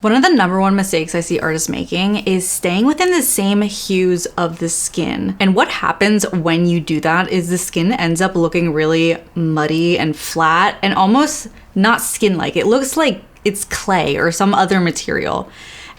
One of the number one mistakes I see artists making is staying within the same hues of the skin. And what happens when you do that is the skin ends up looking really muddy and flat and almost not skin-like. It looks like it's clay or some other material.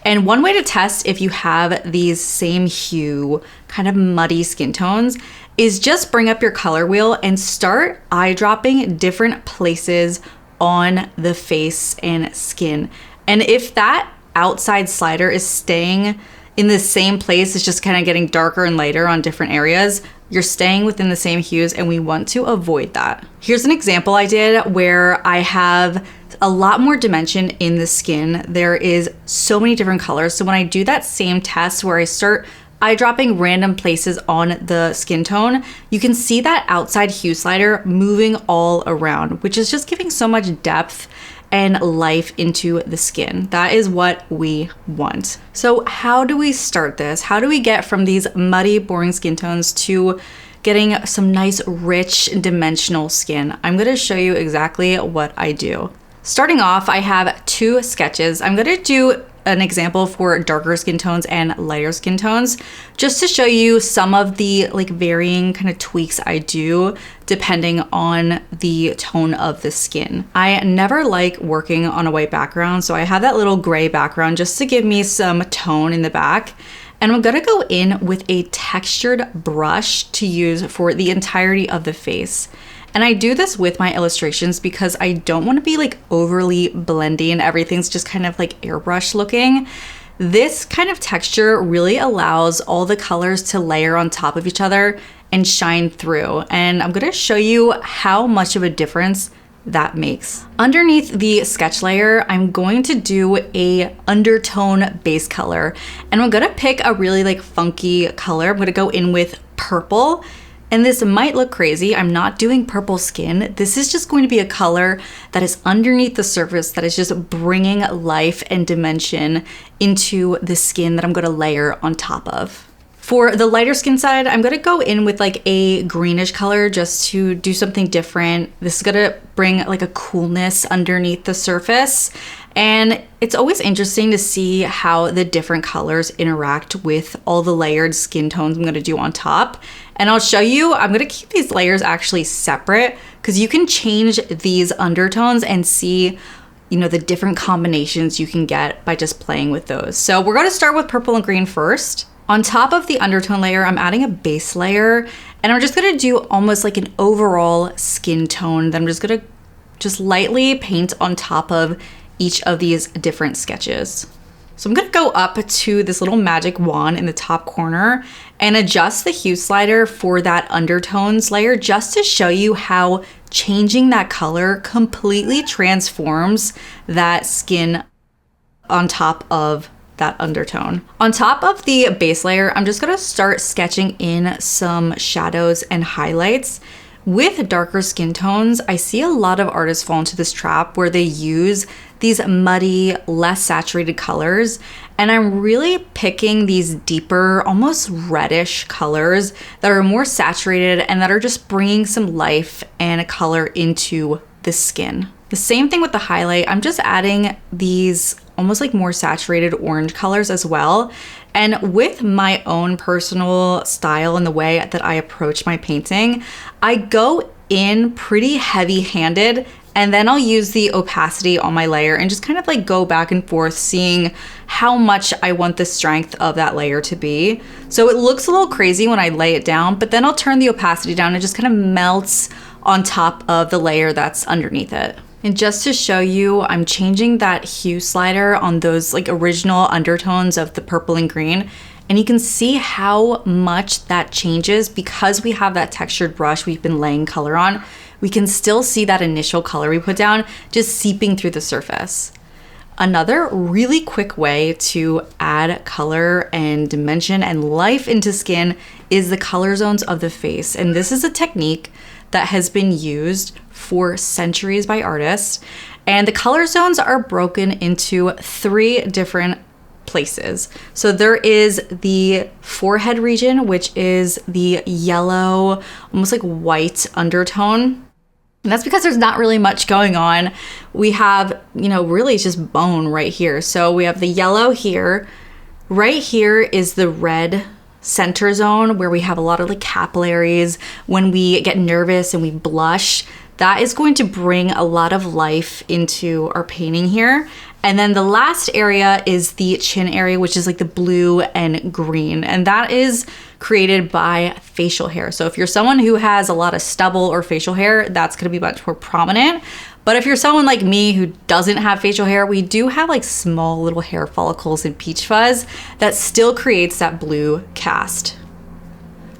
And one way to test if you have these same hue, kind of muddy skin tones is just bring up your color wheel and start eye dropping different places on the face and skin. And if that outside slider is staying in the same place, it's just kind of getting darker and lighter on different areas, you're staying within the same hues, and we want to avoid that. Here's an example I did where I have a lot more dimension in the skin. There is so many different colors. So when I do that same test where I start eye dropping random places on the skin tone, you can see that outside hue slider moving all around, which is just giving so much depth and life into the skin. That is what we want. So how do we start this? How do we get from these muddy, boring skin tones to getting some nice, rich, dimensional skin? I'm gonna show you exactly what I do. Starting off, I have two sketches. I'm gonna do an example for darker skin tones and lighter skin tones, just to show you some of the varying kind of tweaks I do depending on the tone of the skin. I never like working on a white background, so I have that little gray background just to give me some tone in the back. And I'm gonna go in with a textured brush to use for the entirety of the face. And I do this with my illustrations because I don't want to be overly blendy and everything's just kind of airbrush looking. This kind of texture really allows all the colors to layer on top of each other and shine through. And I'm going to show you how much of a difference that makes. Underneath the sketch layer, I'm going to do a undertone base color, and I'm going to pick a really funky color. I'm going to go in with purple. And this might look crazy. I'm not doing purple skin. This is just going to be a color that is underneath the surface that is just bringing life and dimension into the skin that I'm going to layer on top of. For the lighter skin side, I'm going to go in with a greenish color just to do something different. This is going to bring a coolness underneath the surface. And it's always interesting to see how the different colors interact with all the layered skin tones I'm going to do on top. And I'll show you, I'm going to keep these layers actually separate because you can change these undertones and see the different combinations you can get by just playing with those. So we're going to start with purple and green first. On top of the undertone layer, I'm adding a base layer, and I'm just going to do almost an overall skin tone that I'm just going to just lightly paint on top of each of these different sketches. So I'm going to go up to this little magic wand in the top corner and adjust the hue slider for that undertones layer just to show you how changing that color completely transforms that skin on top of that undertone. On top of the base layer, I'm just going to start sketching in some shadows and highlights. With darker skin tones, I see a lot of artists fall into this trap where they use these muddy, less saturated colors, and I'm really picking these deeper, almost reddish colors that are more saturated and that are just bringing some life and color into the skin. The same thing with the highlight. I'm just adding these almost more saturated orange colors as well. And with my own personal style and the way that I approach my painting, I go in pretty heavy-handed, and then I'll use the opacity on my layer and just kind of go back and forth, seeing how much I want the strength of that layer to be. So it looks a little crazy when I lay it down, but then I'll turn the opacity down and it just kind of melts on top of the layer that's underneath it. And just to show you, I'm changing that hue slider on those original undertones of the purple and green. And you can see how much that changes because we have that textured brush we've been laying color on. We can still see that initial color we put down just seeping through the surface. Another really quick way to add color and dimension and life into skin is the color zones of the face. And this is a technique that has been used for centuries by artists. And the color zones are broken into 3 different places. So there is the forehead region, which is the yellow, almost white undertone. And that's because there's not really much going on. We have, you know, really it's just bone right here. So we have the yellow here. Right here is the red center zone where we have a lot of like capillaries. When we get nervous and we blush, that is going to bring a lot of life into our painting here. And then the last area is the chin area, which is like the blue and green. And that is created by facial hair. So if you're someone who has a lot of stubble or facial hair, that's gonna be much more prominent. But if you're someone like me who doesn't have facial hair, we do have like small little hair follicles and peach fuzz that still creates that blue cast.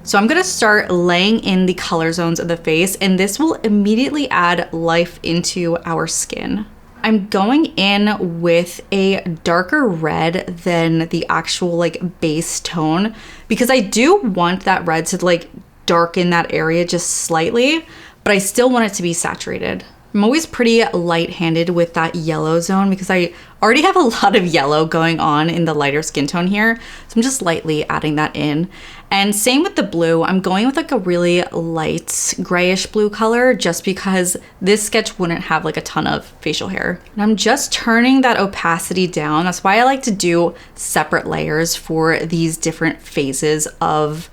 So I'm gonna start laying in the color zones of the face, and this will immediately add life into our skin. I'm going in with a darker red than the actual like base tone because I do want that red to like darken that area just slightly, but I still want it to be saturated. I'm always pretty light-handed with that yellow zone because I already have a lot of yellow going on in the lighter skin tone here. So I'm just lightly adding that in. And same with the blue, I'm going with like a really light grayish blue color just because this sketch wouldn't have like a ton of facial hair. And I'm just turning that opacity down. That's why I like to do separate layers for these different phases of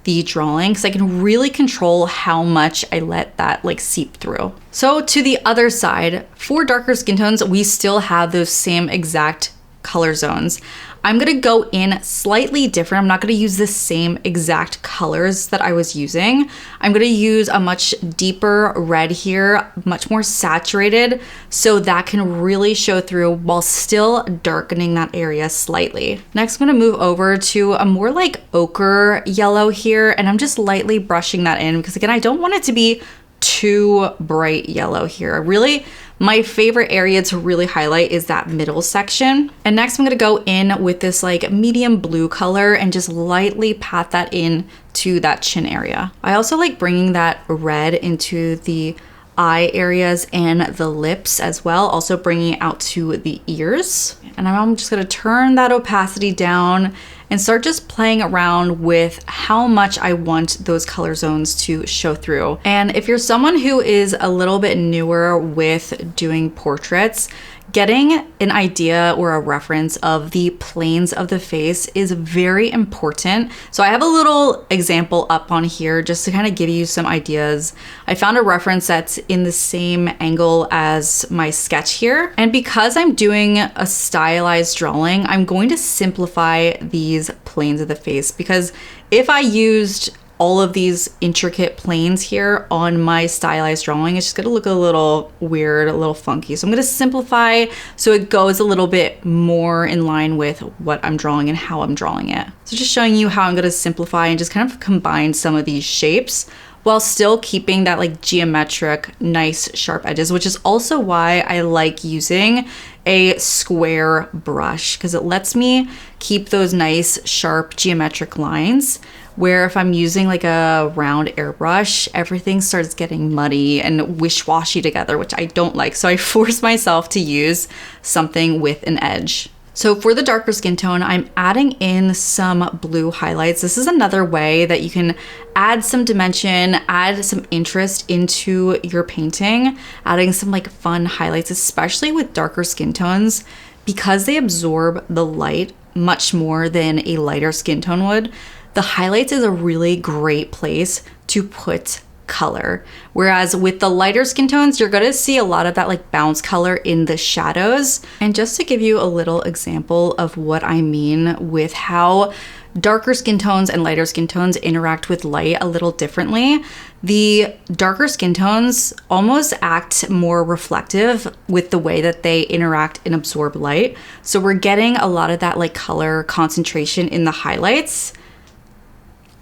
the drawing, because I can really control how much I let that like seep through. So to the other side, for darker skin tones, we still have those same exact color zones. I'm gonna go in slightly different. I'm not gonna use the same exact colors that I was using. I'm gonna use a much deeper red here, much more saturated, so that can really show through while still darkening that area slightly. Next, I'm gonna move over to a more like ochre yellow here, and I'm just lightly brushing that in because again, I don't want it to be too bright yellow here. Really, my favorite area to really highlight is that middle section. And next I'm gonna go in with this like medium blue color and just lightly pat that in to that chin area. I also like bringing that red into the eye areas and the lips as well, also bringing it out to the ears. And I'm just gonna turn that opacity down and start just playing around with how much I want those color zones to show through. And if you're someone who is a little bit newer with doing portraits, getting an idea or a reference of the planes of the face is very important. So I have a little example up on here just to kind of give you some ideas. I found a reference that's in the same angle as my sketch here. And because I'm doing a stylized drawing, I'm going to simplify these planes of the face, because if I used all of these intricate planes here on my stylized drawing, it's just gonna look a little weird, a little funky. So I'm gonna simplify so it goes a little bit more in line with what I'm drawing and how I'm drawing it. So just showing you how I'm gonna simplify and just kind of combine some of these shapes while still keeping that like geometric, nice sharp edges, which is also why I like using a square brush, because it lets me keep those nice, sharp geometric lines, where if I'm using like a round airbrush, everything starts getting muddy and wish-washy together, which I don't like. So I force myself to use something with an edge. So for the darker skin tone, I'm adding in some blue highlights. This is another way that you can add some dimension, add some interest into your painting, adding some like fun highlights, especially with darker skin tones, because they absorb the light much more than a lighter skin tone would. The highlights is a really great place to put color. Whereas with the lighter skin tones, you're gonna see a lot of that like bounce color in the shadows. And just to give you a little example of what I mean with how darker skin tones and lighter skin tones interact with light a little differently, the darker skin tones almost act more reflective with the way that they interact and absorb light. So we're getting a lot of that like color concentration in the highlights.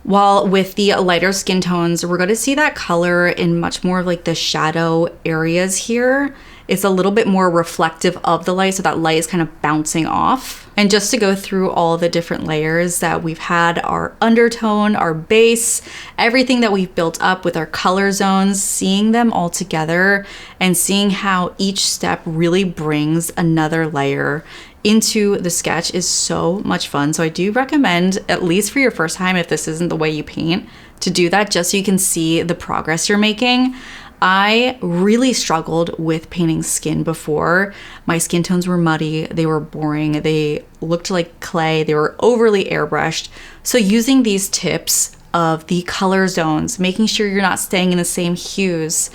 While with the lighter skin tones, we're going to see that color in much more of like the shadow areas here. It's a little bit more reflective of the light, so that light is kind of bouncing off. And just to go through all the different layers that we've had, our undertone, our base, everything that we've built up with our color zones, seeing them all together and seeing how each step really brings another layer into the sketch is so much fun. So I do recommend, at least for your first time, if this isn't the way you paint, to do that just so you can see the progress you're making. I really struggled with painting skin before. My skin tones were muddy, they were boring, they looked like clay, they were overly airbrushed. So using these tips of the color zones, making sure you're not staying in the same hues,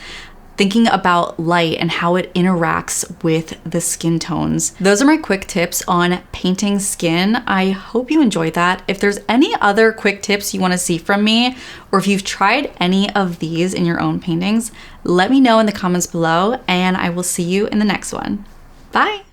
thinking about light and how it interacts with the skin tones. Those are my quick tips on painting skin. I hope you enjoyed that. If there's any other quick tips you want to see from me, or if you've tried any of these in your own paintings, let me know in the comments below, and I will see you in the next one. Bye.